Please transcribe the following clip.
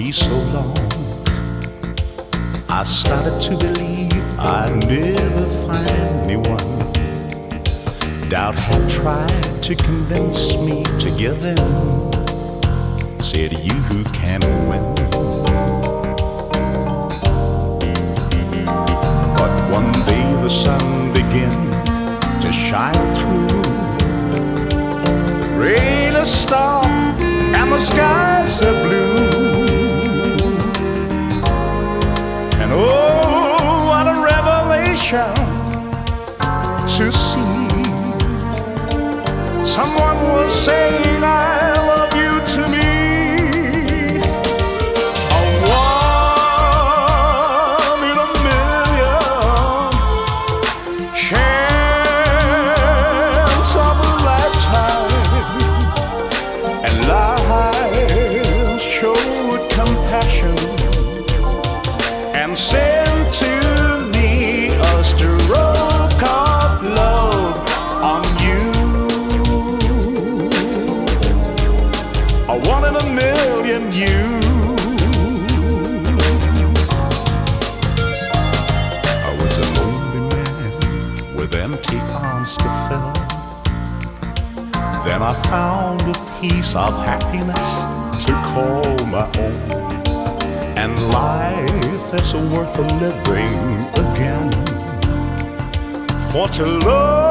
me so long, I started to believe I'd never find anyone. Doubt had tried to convince me to give in, said you can win. But one day the sun began to shine through, rain a star and the skies are blue. And oh, what a revelation to see someone was saying I love you to me. A one in a million chance of a lifetime, and life showed compassion and sent to me a stroke of love on you. A one in a million you. I was a lonely man with empty arms to fill. Then I found a piece of happiness to call my own, and life is worth a living again. For to love